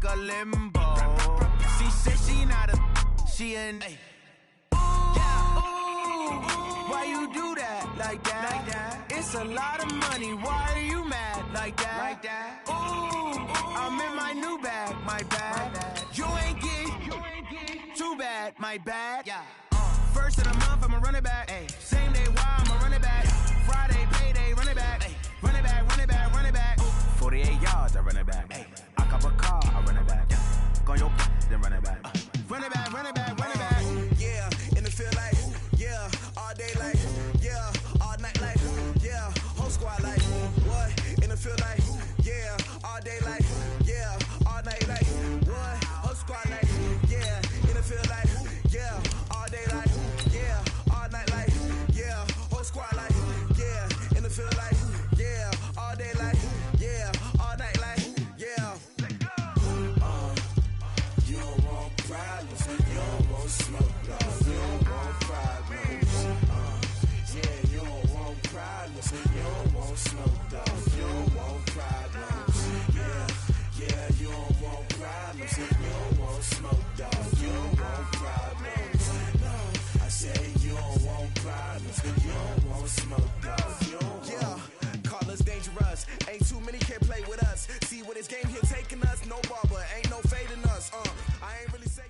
a limbo. She said she not a, she an. Why you do that like that? It's a lot of money. Why are you mad like that? Ooh, I'm in my new bag, my bad. You ain't get too bad, my bad. Yeah. First of the month, I'ma run it back. Same day, why I'ma run it back. Friday, payday, run it back. Run it back, run it back, run it back. 48 yards, I run it back. I cop a car, I run it back. Go your then run it back. Run it back, run it back, run it back. Yeah, in the field like, yeah, all day like, yeah, all night like, yeah, whole squad like, what? In the field like, yeah, all day like, yeah, all night like, what? Whole squad like, yeah, in the field like, yeah, all day like, yeah, all night like, yeah, whole squad like, yeah, in the field like, yeah, all day like, yeah, all night like, yeah. You don't want problems, you don't want smoke, dog. You don't want problems. Yeah, you don't want problems, you don't want smoke, dog. You don't want problems. Yeah, you don't want problems, you don't want smoke, dog. You don't want problems. No, I say you don't want problems, you don't want smoke, dog. You don't want. Yeah, call us dangerous. Ain't too many can play with us. See where this game here taking us. No barber, ain't no fading us. I ain't really saying.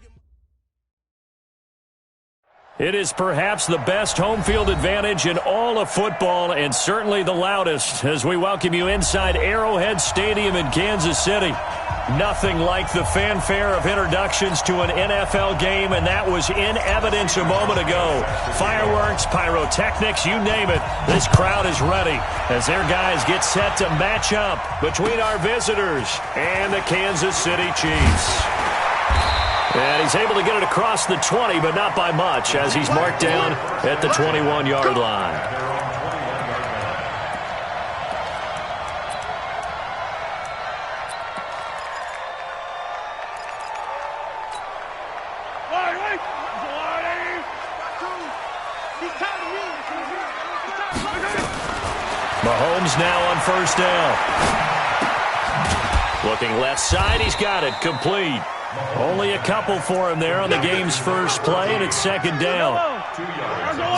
It is perhaps the best home field advantage in all of football, and certainly the loudest, as we welcome you inside Arrowhead Stadium in Kansas City. Nothing like the fanfare of introductions to an NFL game, and that was in evidence a moment ago. Fireworks, pyrotechnics, you name it. This crowd is ready as their guys get set to match up between our visitors and the Kansas City Chiefs. And he's able to get it across the 20, but not by much, as he's marked down at the 21-yard line. Mahomes now on first down. Looking left side, he's got it, complete. Only a couple for him there on the game's first play, and it's second down.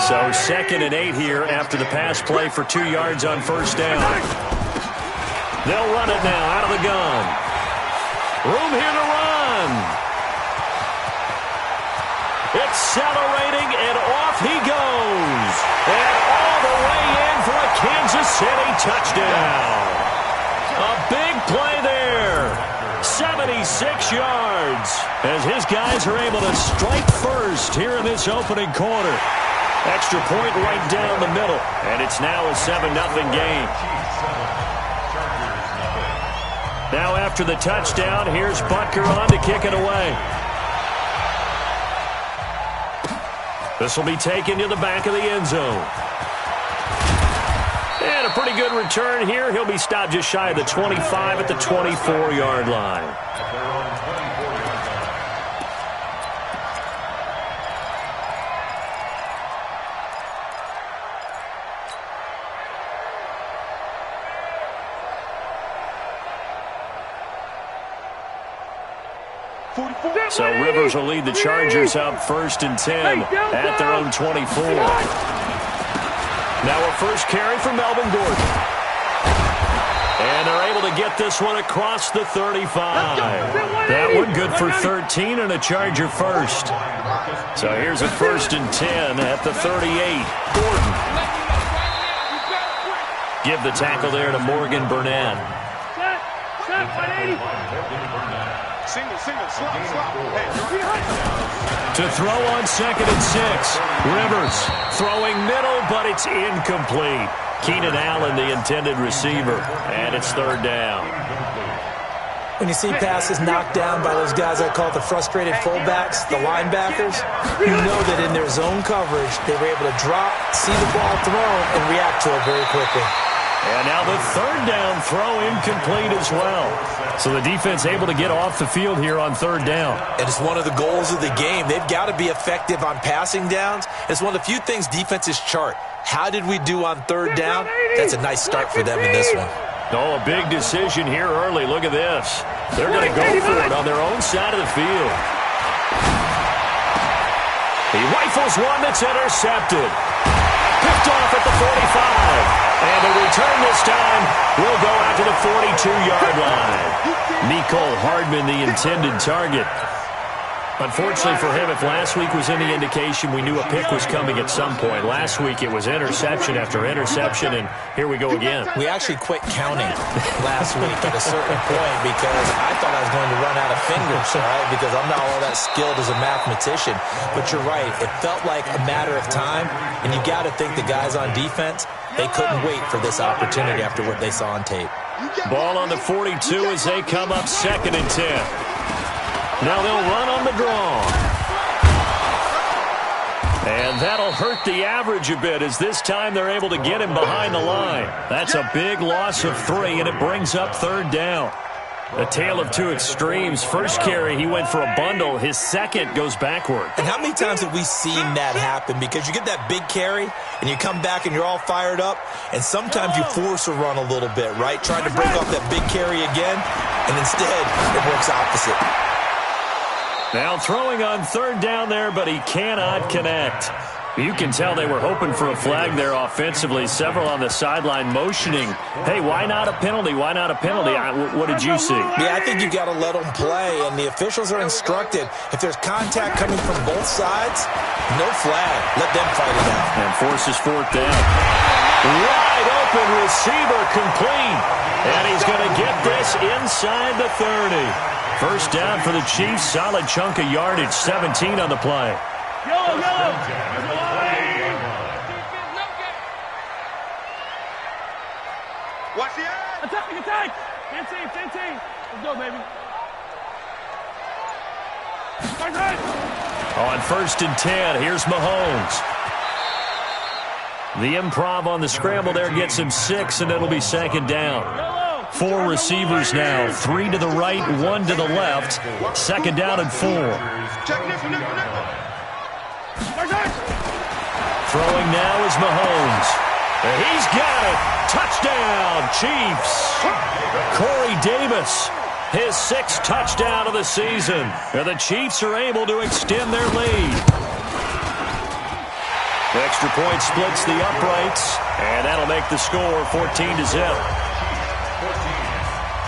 So 2nd and 8 here after the pass play for 2 yards on first down. They'll run it now out of the gun. Room here to run. Accelerating, and off he goes. And all the way in for a Kansas City touchdown. A big play there. 76 yards as his guys are able to strike first here in this opening quarter. Extra point right down the middle, and it's now a 7-0 game. Now after the touchdown, here's Butker on to kick it away. This will be taken to the back of the end zone. And a pretty good return here. He'll be stopped just shy of the 25 at the 24-yard line. So Rivers will lead the Chargers up 1st and 10 at their own 24. Now a first carry for Melvin Gordon. And they're able to get this one across the 35. That one good for 13 and a Charger first. So here's a 1st and 10 at the 38. Gordon. Give the tackle there to Morgan Burnett. To throw on 2nd and 6. Rivers throwing middle, but it's incomplete. Keenan Allen, the intended receiver, and it's 3rd down. When you see passes knocked down by those guys I call the frustrated fullbacks, the linebackers, you know that in their zone coverage, they were able to drop, see the ball thrown, and react to it very quickly. And now the 3rd down throw incomplete as well. So the defense able to get off the field here on 3rd down. And it's one of the goals of the game. They've got to be effective on passing downs. It's one of the few things defenses chart. How did we do on 3rd down? That's a nice start for them in this one. Oh, a big decision here early. Look at this. They're going to go for it on their own side of the field. He rifles one that's intercepted. Picked off at the 45. And the return this time will go out to the 42-yard line. Mecole Hardman, the intended target. Unfortunately for him, if last week was any indication, we knew a pick was coming at some point. Last week, it was interception after interception, and here we go again. We actually quit counting last week at a certain point because I thought I was going to run out of fingers, right? Because I'm not all that skilled as a mathematician. But you're right. It felt like a matter of time, and you got to think the guys on defense, they couldn't wait for this opportunity after what they saw on tape. Ball on the 42 as they come up 2nd and 10. Now they'll run on the draw. And that'll hurt the average a bit as this time they're able to get him behind the line. That's a big loss of 3, and it brings up 3rd down. A tale of two extremes. First carry, he went for a bundle. His second goes backward. And how many times have we seen that happen? Because you get that big carry, and you come back and you're all fired up, and sometimes you force a run a little bit, right? Trying to break off that big carry again, and instead it works opposite. Now throwing on 3rd down there, but he cannot connect. You can tell they were hoping for a flag there offensively. Several on the sideline motioning, hey, why not a penalty? Why not a penalty? What did you see? Yeah, I think you got to let them play, and the officials are instructed. If there's contact coming from both sides, no flag. Let them fight it out. And forces 4th down. Wide open receiver complete. And he's going to get this inside the 30. First down for the Chiefs. Solid chunk of yardage. 17 on the play. Yellow. Watch the eye. Attack. 10. Let's go, baby. On 1st and 10, here's Mahomes. The improv on the scramble there gets him 6, and it'll be 2nd down. 4 receivers now, 3 to the right, 1 to the left. 2nd down and 4. Throwing now is Mahomes. And he's got it. Touchdown, Chiefs. Corey Davis, his 6th touchdown of the season. And the Chiefs are able to extend their lead. The extra point splits the uprights, and that'll make the score 14-0.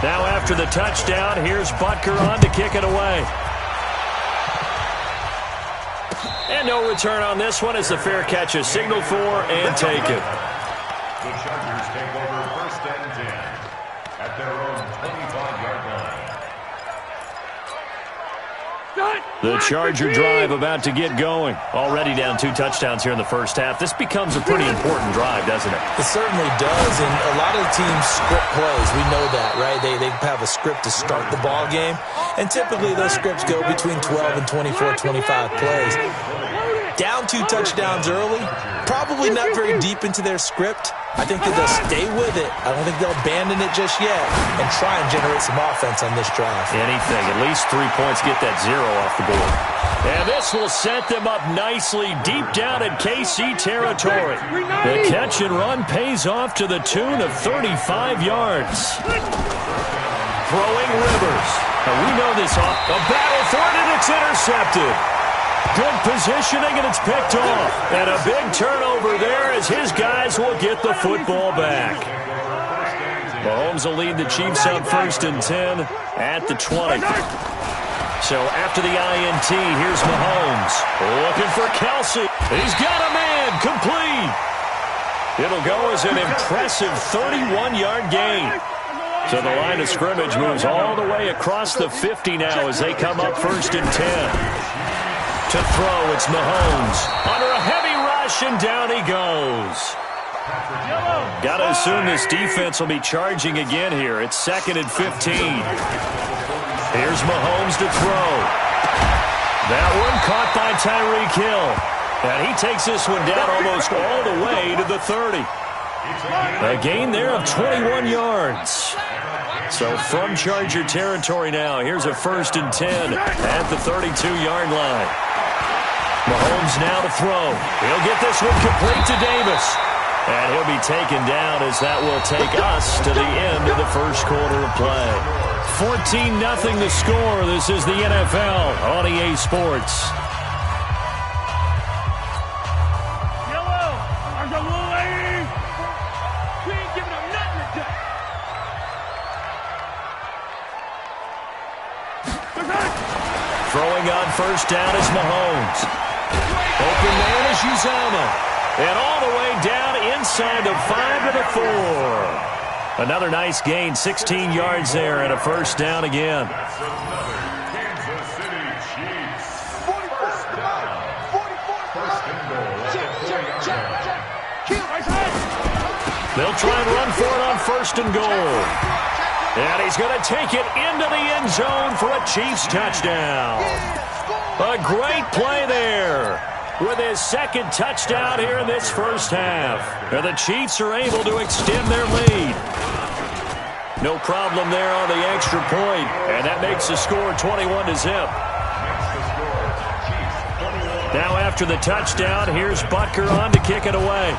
Now after the touchdown, here's Butker on to kick it away. And no return on this one as the fair catch is signaled for and taken. The Chargers take over 1st and 10 at their own 25-yard line. The Charger drive about to get going. Already down 2 touchdowns here in the first half. This becomes a pretty important drive, doesn't it? It certainly does, and a lot of the teams script plays. We know that, right? They have a script to start the ball game, and typically those scripts go between 12 and 24, 25 plays. Down 2 touchdowns early, probably not very deep into their script. I think that they'll stay with it. I don't think they'll abandon it just yet and try and generate some offense on this drive. Anything. At least 3 points, get that 0 off the board. And this will set them up nicely deep down in KC territory. The catch and run pays off to the tune of 35 yards. Throwing Rivers. Now we know this off. A battle for it, and it's intercepted. Good positioning, and it's picked off. And a big turnover there as his guys will get the football back. Mahomes will lead the Chiefs on 1st and 10 at the 20. So after the INT, here's Mahomes. Looking for Kelsey. He's got a man. Complete. It'll go as an impressive 31-yard gain. So the line of scrimmage moves all the way across the 50 now as they come up 1st and 10. To throw, it's Mahomes. Under a heavy rush, and down he goes. Got to assume this defense will be charging again here. It's 2nd and 15. Here's Mahomes to throw. That one caught by Tyreek Hill. And he takes this one down almost all the way to the 30. A gain there of 21 yards. So from Charger territory now, here's a 1st and 10 at the 32-yard line. Mahomes now to throw. He'll get this one complete to Davis. And he'll be taken down as that will take us to the end of the first quarter of play. 14-0 the score. This is the NFL on EA Sports. Yellow. There's a blue lady. We ain't giving up nothing today. Throwing on first down is Mahomes. Open man is Uzomah. And all the way down inside the 5 to the 4. Another nice gain, 16 yards there and a first down again. That's another Kansas City Chiefs. First down. 1st and goal. They'll try and run for it on 1st and goal. And he's going to take it into the end zone for a Chiefs touchdown. A great play there with his 2nd touchdown here in this first half. And the Chiefs are able to extend their lead. No problem there on the extra point. And that makes the score 21-0. Now after the touchdown, here's Butker on to kick it away.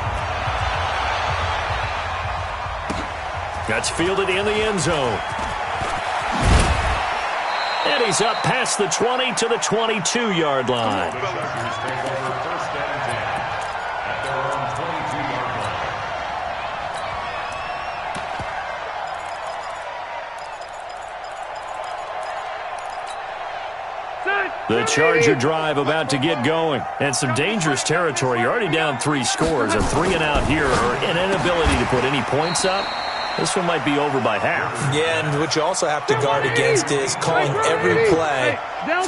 That's fielded in the end zone. And he's up past the 20 to the 22-yard line. The Charger drive about to get going. And some dangerous territory. You're already down 3 scores. A 3-and-out here or an inability to put any points up. This one might be over by half. Yeah, and what you also have to guard against is calling every play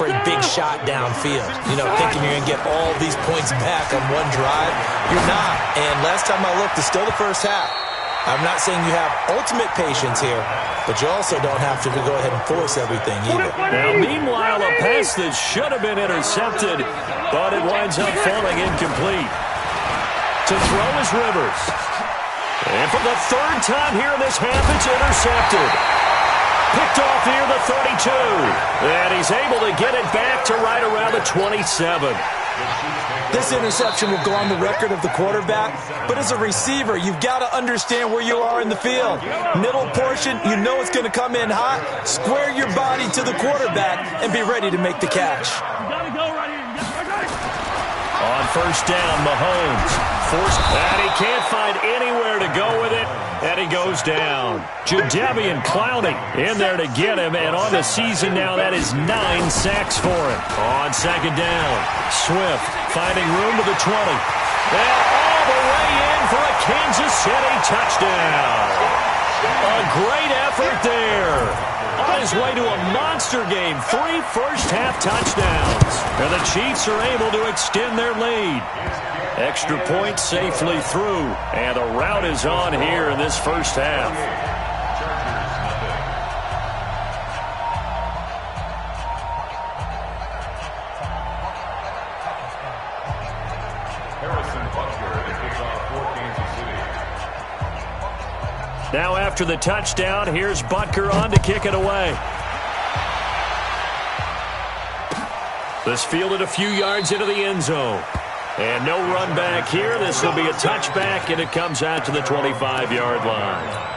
for a big shot downfield. You know, thinking you're going to get all these points back on one drive. You're not. And last time I looked, it's still the first half. I'm not saying you have ultimate patience here, but you also don't have to go ahead and force everything either. Now, meanwhile, a pass that should have been intercepted, but it winds up falling incomplete. To throw is Rivers. And for the 3rd time here in this half, it's intercepted. Picked off near the 32. And he's able to get it back to right around the 27. This interception will go on the record of the quarterback, but as a receiver, you've got to understand where you are in the field. Middle portion, you know it's going to come in hot. Square your body to the quarterback and be ready to make the catch. On first down, Mahomes forced, and he can't find anywhere to go with it, and he goes down. Jadeveon Clowney in there to get him, and on the season now, that is 9 sacks for him. On 2nd down, Swift finding room to the 20, and all the way in for a Kansas City touchdown. A great effort there. On his way to a monster game, 3 first-half touchdowns. And the Chiefs are able to extend their lead. Extra point safely through. And the rout is on here in this first half. Now after the touchdown, here's Butker on to kick it away. This fielded a few yards into the end zone. And no run back here. This will be a touchback, and it comes out to the 25-yard line.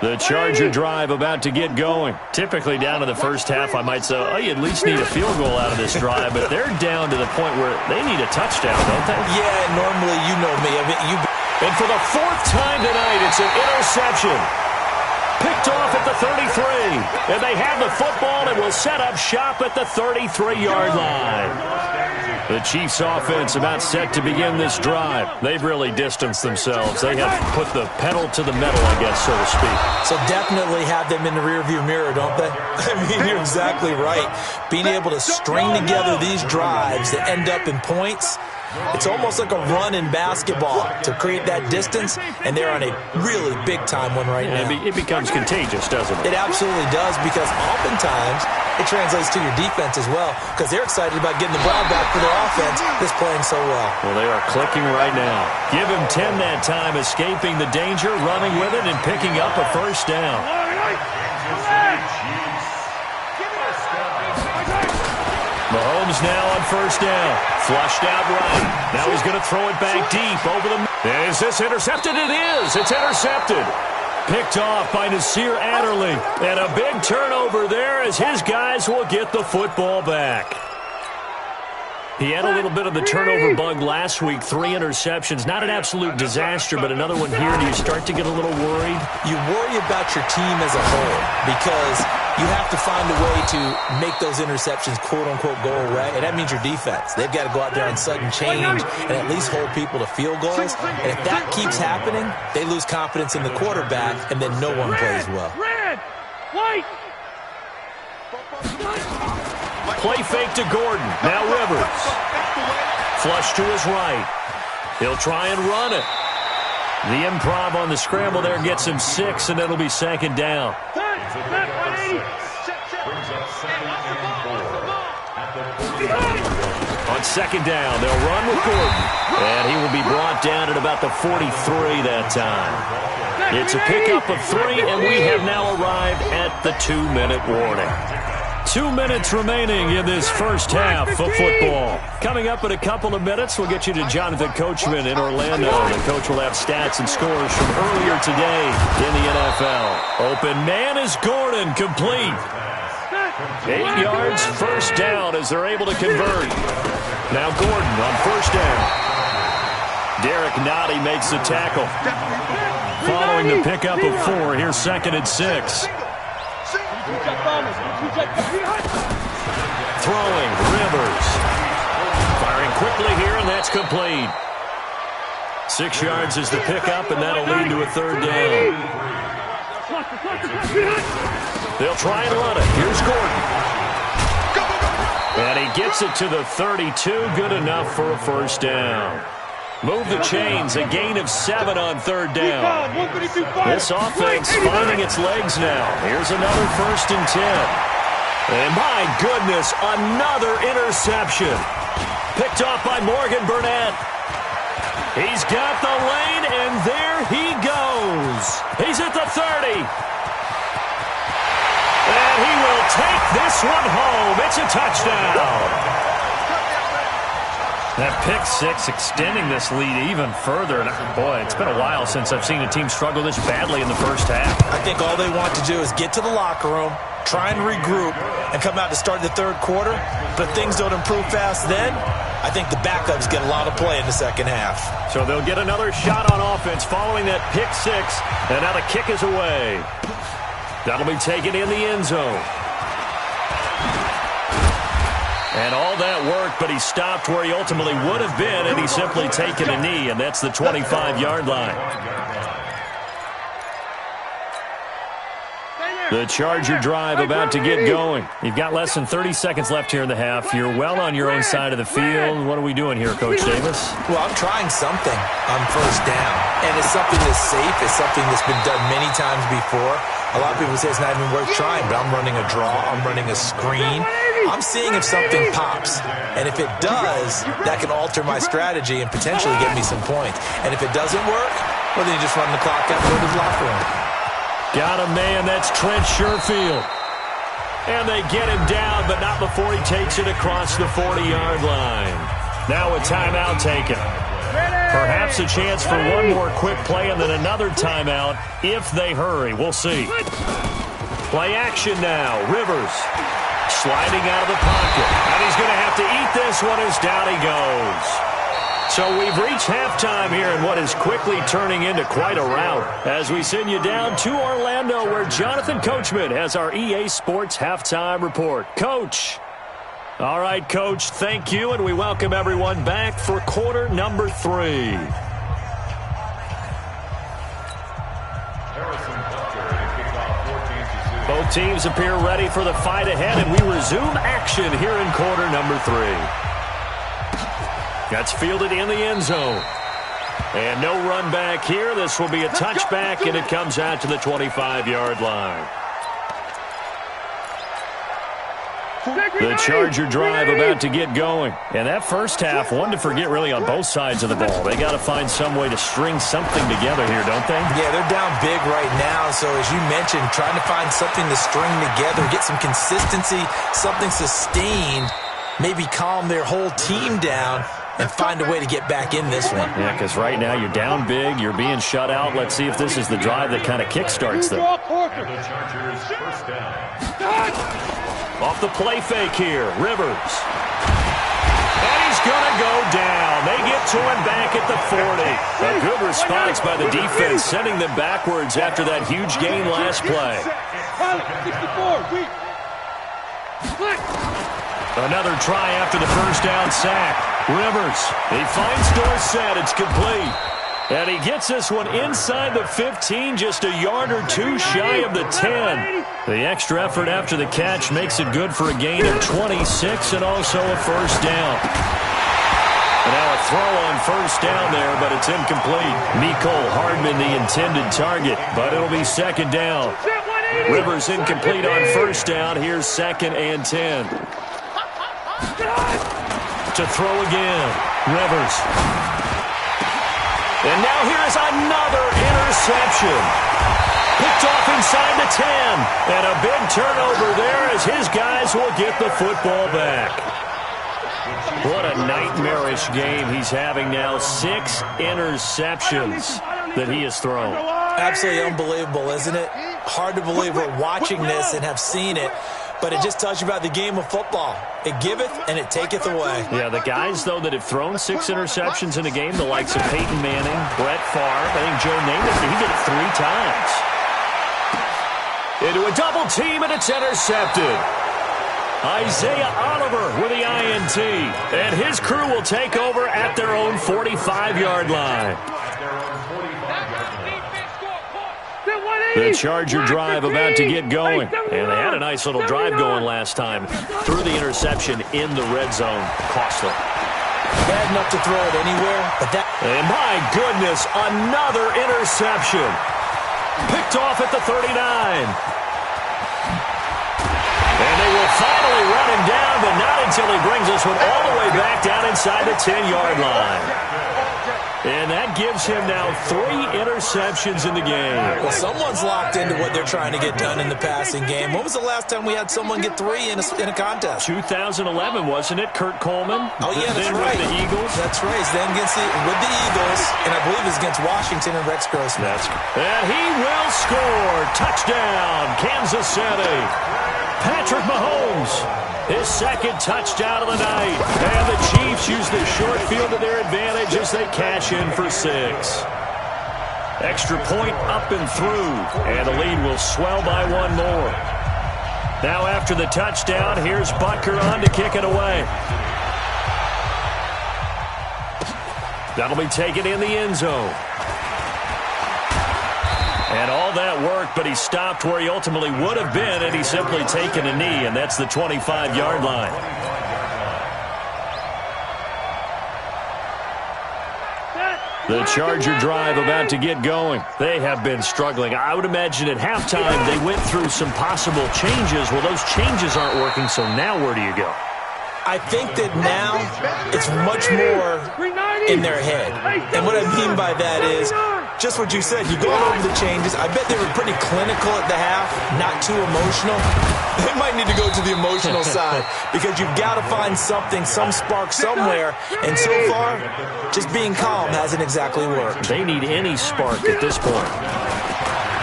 The Charger drive about to get going. Typically down to the first half, I might say, oh, you at least need a field goal out of this drive, but they're down to the point where they need a touchdown, don't they? Yeah, normally, you know me. And for the 4th time tonight, it's an interception. Picked off at the 33. And they have the football and will set up shop at the 33-yard line. The Chiefs offense about set to begin this drive. They've really distanced themselves. They have put the pedal to the metal, I guess, so to speak. So definitely have them in the rearview mirror, don't they? I mean, you're exactly right. Being able to string together these drives that end up in points, it's almost like a run in basketball to create that distance, and they're on a really big-time one right now. It becomes contagious, doesn't it? It absolutely does, because oftentimes it translates to your defense as well, because they're excited about getting the ball back for their offense that's playing so well. Well, they are clicking right now. Give him 10 that time, escaping the danger, running with it, and picking up a first down. Mahomes now on first down. Flushed out right. Now he's going to throw it back deep over the... Is this intercepted? It is. It's intercepted. Picked off by Nasir Adderley. And a big turnover there as his guys will get the football back. He had a little bit of the turnover bug last week. 3 interceptions. Not an absolute disaster, but another one here. Do you start to get a little worried? You worry about your team as a whole because you have to find a way to make those interceptions, quote-unquote, go away. And that means your defense. They've got to go out there and sudden change and at least hold people to field goals. And if that keeps happening, they lose confidence in the quarterback, and then no one plays well. Red! White! Play fake to Gordon. Now Rivers. Flush to his right. He'll try and run it. The improv on the scramble there gets him 6, and it'll be second down. On second down, they'll run with Gordon. And he will be brought down at about the 43 that time. It's a pickup of 3, and we have now arrived at the 2-minute warning. 2 minutes remaining in this first half of football. Coming up in a couple of minutes, we'll get you to Jonathan Coachman in Orlando. The coach will have stats and scores from earlier today in the NFL. Open man is Gordon, complete. 8 yards, first down as they're able to convert. Now Gordon on first down. Derek Nottie makes the tackle. Following the pickup of 4, here's second and 6. Throwing, Rivers. Firing quickly here, and that's complete. 6 yards is the pickup, and that'll lead to a third down. They'll try and run it. Here's Gordon. And he gets it to the 32. Good enough for a first down. Move the chains, a gain of 7 on third down. This offense finding its legs now. Here's another first and 10. And my goodness, another interception. Picked off by Morgan Burnett. He's got the lane, and there he goes. He's at the 30. And he will take this one home. It's a touchdown. That pick 6 extending this lead even further. And boy, it's been a while since I've seen a team struggle this badly in the first half. I think all they want to do is get to the locker room, try and regroup, and come out to start the third quarter. But if things don't improve fast then, I think the backups get a lot of play in the second half. So they'll get another shot on offense following that pick 6. And now the kick is away. That'll be taken in the end zone. And all that worked, but he stopped where he ultimately would have been, and he's simply taken a knee, and that's the 25-yard line. The Charger drive about to get going. You've got less than 30 seconds left here in the half. You're well on your own side of the field. What are we doing here, Coach Davis? Well, I'm trying something on first down, and it's something that's safe. It's something that's been done many times before. A lot of people say it's not even worth trying, but I'm running a draw. I'm running a screen. I'm seeing if something pops. And if it does, that can alter my strategy and potentially get me some points. And if it doesn't work, well, then you just run the clock out and go to the locker room. Got a man, that's Trent Sherfield. And they get him down, but not before he takes it across the 40-yard line. Now a timeout taken. Perhaps a chance for one more quick play and then another timeout if they hurry. We'll see. Play action now. Rivers sliding out of the pocket. And he's going to have to eat this one as down he goes. So we've reached halftime here in what is quickly turning into quite a rout as we send you down to Orlando where Jonathan Coachman has our EA Sports halftime report. Coach. All right, Coach, thank you, and we welcome everyone back for quarter number 3. Both teams appear ready for the fight ahead, and we resume action here in quarter number 3. That's fielded in the end zone. And no run back here. This will be a touchback, and it comes out to the 25-yard line. The Charger drive about to get going. And that first half, one to forget really on both sides of the ball. They got to find some way to string something together here, don't they? Yeah, they're down big right now. So as you mentioned, trying to find something to string together, get some consistency, something sustained. maybe calm their whole team down and find a way to get back in this one. Yeah, because right now you're down big, you're being shut out. Let's see if this is the drive that kind of kickstarts them. The Chargers first down. Off the play fake here, Rivers. And he's going to go down. They get to him back at the 40. A good response by the defense, sending them backwards after that huge gain last play. Another try after the first down sack. Rivers, he finds Dorsett. It's complete. And he gets this one inside the 15, just a yard or two shy of the 10. The extra effort after the catch makes it good for a gain of 26 and also a first down. And now a throw on first down there, but it's incomplete. Mecole Hardman, the intended target, but it'll be second down. Rivers incomplete on first down. Here's 2nd and 10. To throw again. Rivers. And now here's another interception. Picked off inside the 10. And a big turnover there as his guys will get the football back. What a nightmarish game he's having now. 6 interceptions that he has thrown. Absolutely unbelievable, isn't it? Hard to believe we're watching this and have seen it. But it just tells you about the game of football. It giveth and it taketh away. Yeah, the guys, though, that have thrown 6 interceptions in a game, the likes of Peyton Manning, Brett Favre, I think Joe Namath, he did it 3 times. Into a double team, and it's intercepted. Isaiah Oliver with the INT. And his crew will take over at their own 45-yard line. The Charger drive about to get going. And they had a nice little drive going last time. Threw the interception in the red zone. Costly. Bad enough to throw it anywhere, but that... And my goodness, another interception. Picked off at the 39. And they will finally run him down, but not until he brings this one all the way back down inside the 10-yard line. And that gives him now 3 interceptions in the game. Well, someone's locked into what they're trying to get done in the passing game. When was the last time we had someone get 3 in a contest? 2011, wasn't it? Kurt Coleman? Oh, yeah, that's then right. With the Eagles? That's right. Then with the Eagles, and I believe it's against Washington and Rex Grossman. And he will score. Touchdown, Kansas City. Patrick Mahomes, his 2nd touchdown of the night. And the Chiefs use the short field to their advantage as they cash in for 6. Extra point up and through. And the lead will swell by 1 more. Now after the touchdown, here's Butker on to kick it away. That'll be taken in the end zone. And all that worked, but he stopped where he ultimately would have been, and he's simply taken a knee, and that's the 25-yard line. The Charger drive about to get going. They have been struggling. I would imagine at halftime they went through some possible changes. Well, those changes aren't working, so now where do you go? I think that now it's much more in their head. And what I mean by that is just what you said. You go over the changes. I bet they were pretty clinical at the half, not too emotional. They might need to go to the emotional side because you've got to find something, some spark somewhere. And so far, just being calm hasn't exactly worked. They need any spark at this point.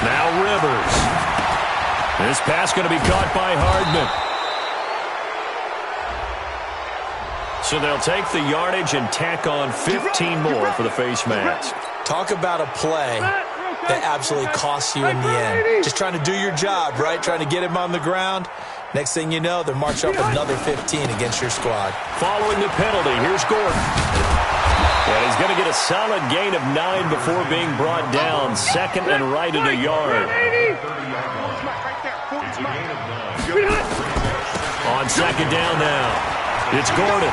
Now Rivers. This pass going to be caught by Hardman. So they'll take the yardage and tack on 15 more for the face mask. Talk about a play that absolutely costs you in the end. Just trying to do your job, right? Trying to get him on the ground. Next thing you know, they're marching up another 15 against your squad. Following the penalty, here's Gordon. And he's going to get a solid gain of 9 before being brought down. 2nd and right at a yard. On 2nd down now. It's Gordon.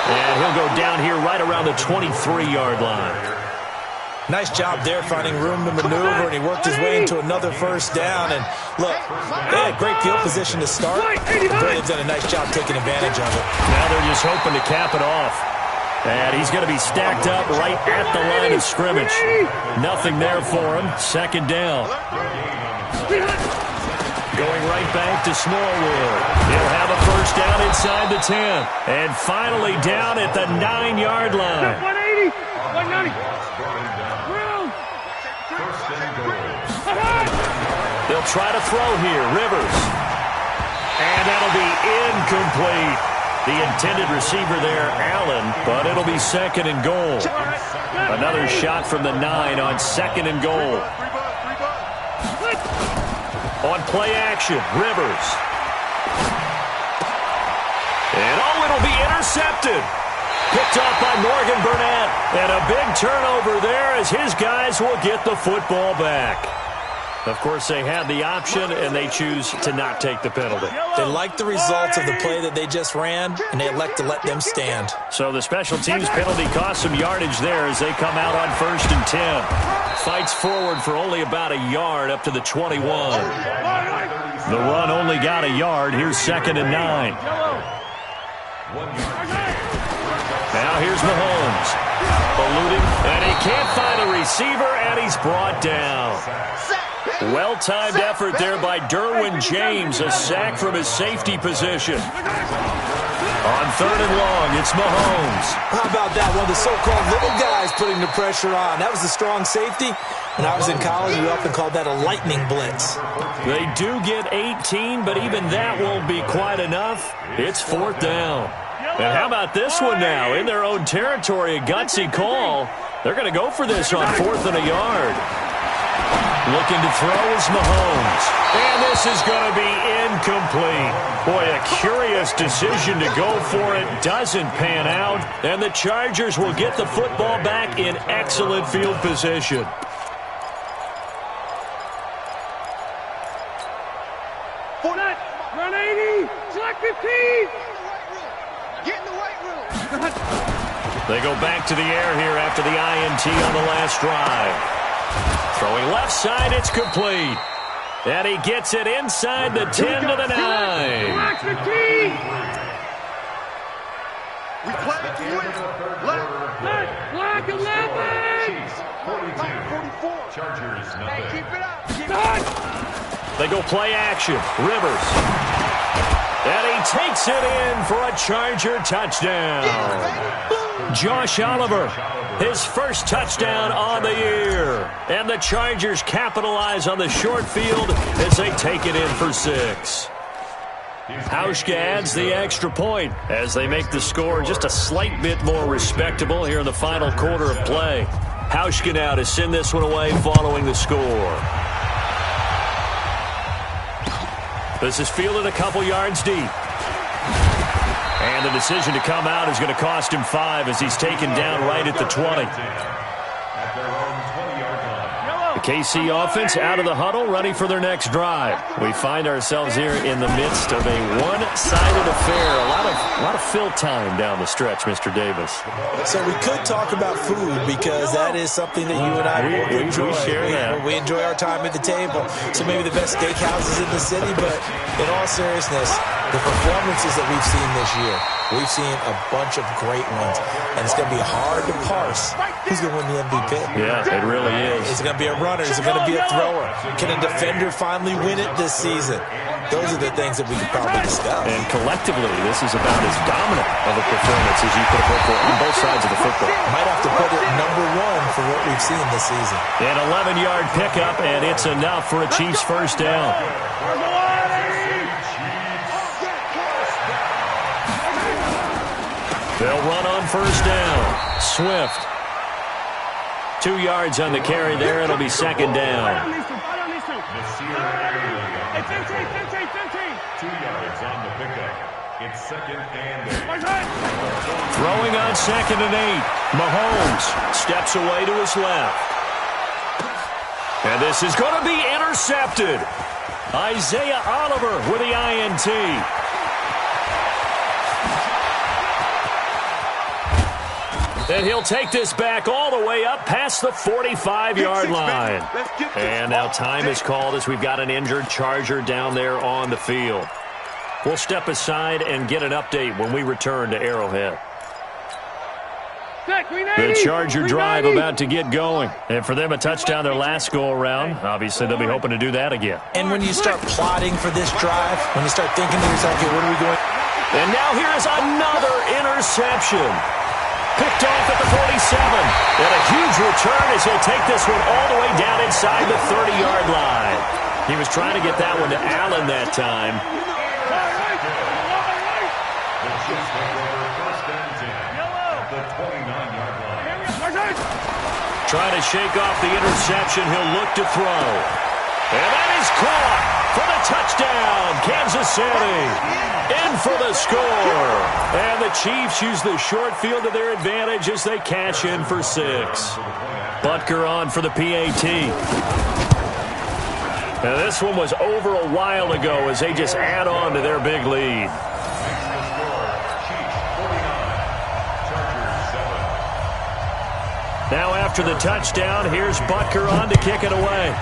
And he'll go down here right around the 23-yard line. Nice job there finding room to maneuver, and he worked his way into another first down. And look, they had great field position to start. They've done a nice job taking advantage of it. Now they're just hoping to cap it off. And he's going to be stacked up right at the line of scrimmage. Nothing there for him. 2nd down. Going right back to Smallwood. He'll have a first down inside the 10. And finally down at the 9-yard line. 180. 190. They'll try to throw here. Rivers. And that'll be incomplete. The intended receiver there, Allen, but it'll be 2nd and goal. Another shot from the 9 on 2nd and goal. On play action, Rivers. And it'll be intercepted. Picked off by Morgan Burnett. And a big turnover there as his guys will get the football back. Of course, they had the option, and they choose to not take the penalty. They like the results of the play that they just ran, and they elect to let them stand. So the special teams penalty cost some yardage there as they come out on 1st and 10. Fights forward for only about a yard up to the 21. The run only got a yard. Here's 2nd and 9. Now here's Mahomes. Eluding, and he can't find a receiver, and he's brought down. Well-timed effort there by Derwin James, a sack from his safety position. On 3rd and long, it's Mahomes. How about that? One of the so-called little guys putting the pressure on. That was a strong safety. When I was in college, we often called that a lightning blitz. They do get 18, but even that won't be quite enough. It's 4th down. And how about this one now? In their own territory, a gutsy call. They're going to go for this on 4th and a yard. Looking to throw is Mahomes. And this is going to be incomplete. Boy, a curious decision to go for it. Doesn't pan out. And the Chargers will get the football back in excellent field position. Run 80. Select 15. Get in the right room. They go back to the air here after the INT on the last drive. Throwing left side, it's complete. And he gets it inside the 10 to the 9. Relax the key. We play to win. Black 11. 44. Chargers, nothing. Keep it up. They go play action. Rivers. And he takes it in for a Charger touchdown. Josh Oliver, his first touchdown on the year. And the Chargers capitalize on the short field as they take it in for 6. Hauschka adds the extra point as they make the score just a slight bit more respectable here in the final quarter of play. Hauschka now to send this one away following the score. This is fielded a couple yards deep. And the decision to come out is going to cost him 5 as he's taken down right at the 20. The KC offense out of the huddle, ready for their next drive. We find ourselves here in the midst of a one-sided affair. A lot of fill time down the stretch, Mr. Davis. So we could talk about food because that is something that you and I enjoy. We share that. We enjoy our time at the table. So maybe the best steakhouses in the city, but in all seriousness, the performances that we've seen this year, we've seen a bunch of great ones, and it's going to be hard to parse who's going to win the MVP. Yeah, it really is. Is it going to be a runner? Is it going to be a thrower? Can a defender finally win it this season? Those are the things that we could probably discuss. And collectively, this is about as dominant of a performance as you could hope for on both sides of the football. Might have to put it number 1 for what we've seen this season. An 11-yard pickup, and it's enough for a Chiefs first down. They'll run on first down. Swift. 2 yards on the carry there. It'll be second down. 2 yards on the pickup. It's second and 8. Throwing on second and 8. Mahomes steps away to his left. And this is going to be intercepted. Isaiah Oliver with the INT. And he'll take this back all the way up past the 45-yard line. And now time is called as we've got an injured Charger down there on the field. We'll step aside and get an update when we return to Arrowhead. The Charger drive about to get going. And for them, a touchdown their last go-around. Obviously, they'll be hoping to do that again. And when you start plotting for this drive, when you start thinking to yourself, okay, what are we going? And now here is another interception. Picked off at the 47. And a huge return as he'll take this one all the way down inside the 30-yard line. He was trying to get that one to Allen that time. Trying to shake off the interception. He'll look to throw. And that is caught for the touchdown. Kansas City in for the score. And the Chiefs use the short field to their advantage as they cash in for 6. Butker on for the PAT. Now this one was over a while ago as they just add on to their big lead. Now after the touchdown, here's Butker on to kick it away.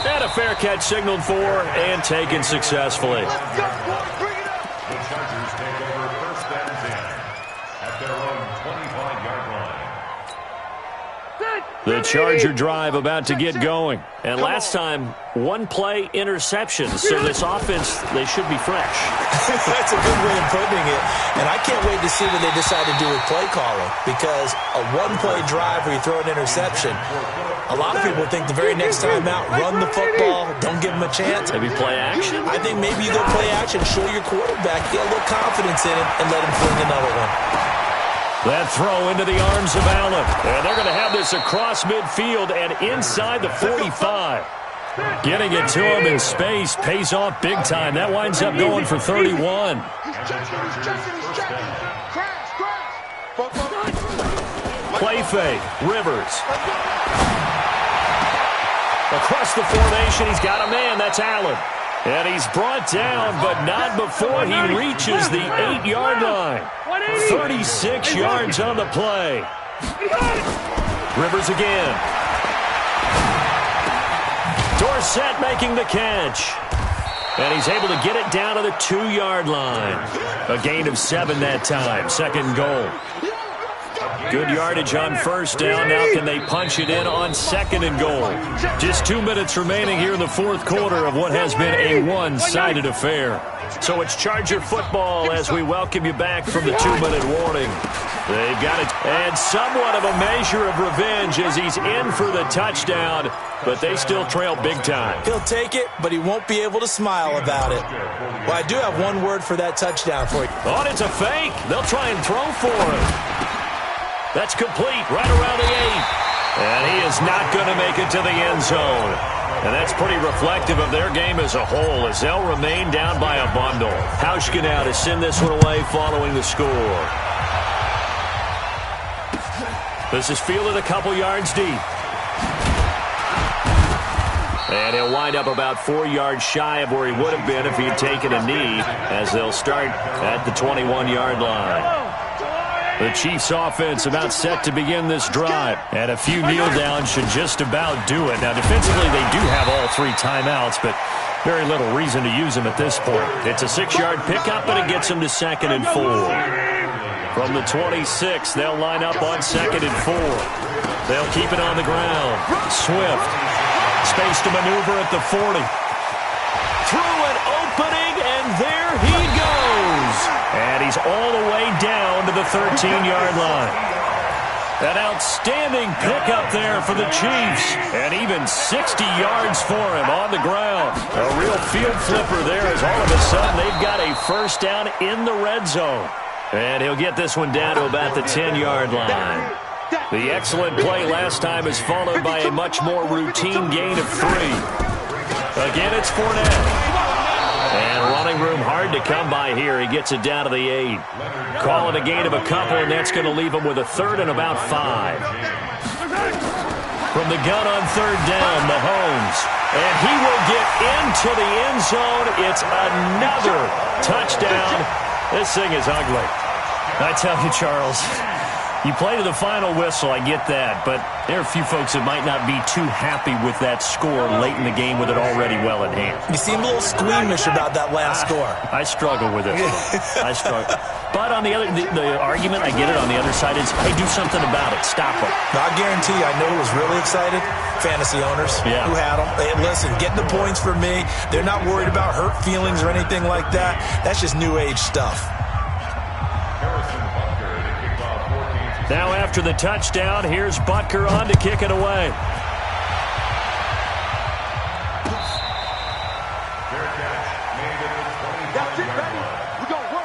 And a fair catch signaled for and taken successfully. The Chargers take over first and 10 at their own 25-yard line. The Charger drive about to get going. And last time, one-play interceptions. So this offense, they should be fresh. That's a good way of putting it. And I can't wait to see what they decide to do with play calling. Because a one-play drive where you throw an interception, a lot of people think the very next time out, run the football, don't give them a chance. Maybe play action? I think maybe you go play action, show your quarterback, get a little confidence in it, and let him fling another one. That throw into the arms of Allen. And they're going to have this across midfield and inside the 45. Getting it to him in space pays off big time. That winds up going for 31. Play fake. Rivers. Across the formation, he's got a man. That's Allen. And he's brought down, but not before he reaches the 8-yard line. 36 yards on the play. Rivers again. Dorsett making the catch. And he's able to get it down to the 2-yard line. A gain of 7 that time. Second goal. Good yardage on first down. Now can they punch it in on second and goal? Just 2 minutes remaining here in the fourth quarter of what has been a one-sided affair. So it's Charger football as we welcome you back from the 2-minute warning. They've got it. And somewhat of a measure of revenge as he's in for the touchdown, but they still trail big time. He'll take it, but he won't be able to smile about it. Well, I do have one word for that touchdown for you. Oh, it's a fake. They'll try and throw for him. That's complete right around the 8. And he is not going to make it to the end zone. And that's pretty reflective of their game as a whole as they'll remain down by a bundle. Hauschka now to send this one away following the score. This is fielded a couple yards deep. And he'll wind up about 4 yards shy of where he would have been if he had taken a knee as they'll start at the 21-yard line. The Chiefs offense about set to begin this drive. And a few kneel downs should just about do it. Now defensively they do have all 3 timeouts, but very little reason to use them at this point. It's a 6-yard pickup, but it gets them to 2nd and 4. From the 26, they'll line up on 2nd and 4. They'll keep it on the ground. Swift. Space to maneuver at the 40. Through an opening, and there he goes. And he's all the way down to the 13-yard line. An outstanding pickup there for the Chiefs. And even 60 yards for him on the ground. A real field flipper there as all of a sudden they've got a first down in the red zone. And he'll get this one down to about the 10-yard line. The excellent play last time is followed by a much more routine gain of 3. Again, it's Fournette. And running room hard to come by here. He gets it down to the 8. Call it a gain of a couple, and that's going to leave him with a 3rd and about 5. From the gun on 3rd down, Mahomes. And he will get into the end zone. It's another touchdown. This thing is ugly. I tell you, Charles, You play to the final whistle, I get that, but there are a few folks that might not be too happy with that score late in the game with it already well in hand. You seem a little squeamish about that last score. I struggle with it. I struggle. But on the other, the argument, I get it, on the other side is, hey, do something about it. Stop them. I guarantee you, I know who was really excited? Fantasy owners who had them. Hey, listen, getting the points for me. They're not worried about hurt feelings or anything like that. That's just new age stuff. Now after the touchdown, here's Butker on to kick it away. Their catch made at the 25-yard line.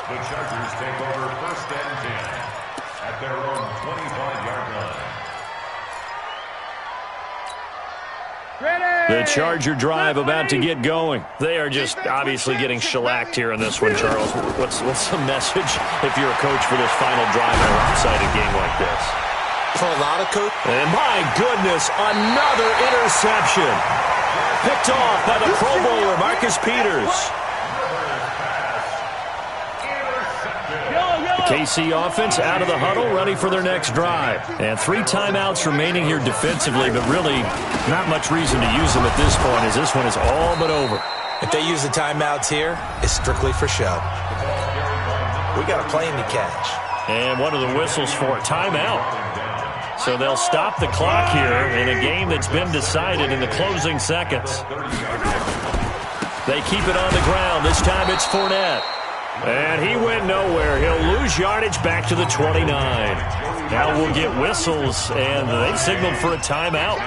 The Chargers take over 1st and 10 at their own 25-yard line. The Charger drive about to get going. They are just obviously getting shellacked here in this one, Charles. What's the message if you're a coach for this final drive in a lopsided game like this? For a lot of coaches. And my goodness, another interception. Picked off by the Pro Bowler, Marcus Peters. KC offense out of the huddle, ready for their next drive. And 3 timeouts remaining here defensively, but really not much reason to use them at this point as this one is all but over. If they use the timeouts here, it's strictly for show. We got a plane to catch. And what are the whistles for? Timeout. So they'll stop the clock here in a game that's been decided in the closing seconds. They keep it on the ground. This time it's Fournette. And he went nowhere. He'll lose yardage back to the 29. Now we'll get whistles, and they signaled for a timeout.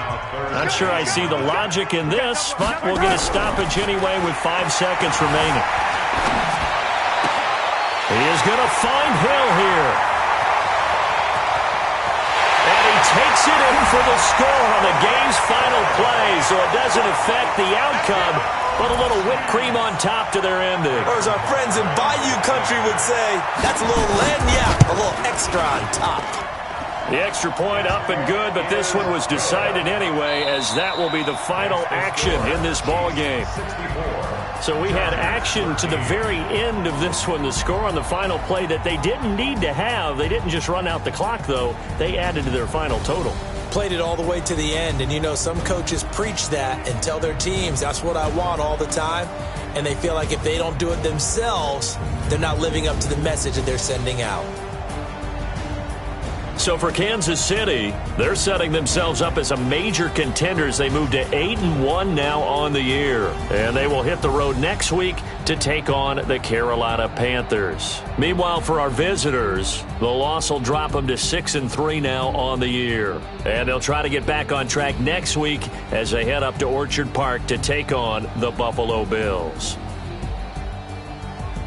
Not sure I see the logic in this, but we'll get a stoppage anyway with 5 seconds remaining. He is going to find Hill here. And he takes it in for the score on the game's final play, so it doesn't affect the outcome. But a little whipped cream on top to their ending. Or as our friends in Bayou Country would say, that's a little lagniappe, a little extra on top. The extra point up and good, but this one was decided anyway, as that will be the final action in this ball game. So we had action to the very end of this one, the score on the final play that they didn't need to have. They didn't just run out the clock, though. They added to their final total. Played it all the way to the end, and you know some coaches preach that and tell their teams that's what I want all the time, and they feel like if they don't do it themselves, they're not living up to the message that they're sending out. So for Kansas City, they're setting themselves up as a major contender as they move to 8-1 now on the year. And they will hit the road next week to take on the Carolina Panthers. Meanwhile, for our visitors, the loss will drop them to 6-3 now on the year. And they'll try to get back on track next week as they head up to Orchard Park to take on the Buffalo Bills.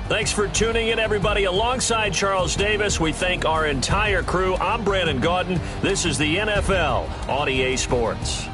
Thanks for tuning in, everybody. Alongside Charles Davis, we thank our entire crew. I'm Brandon Gaudin. This is the NFL on EA Sports.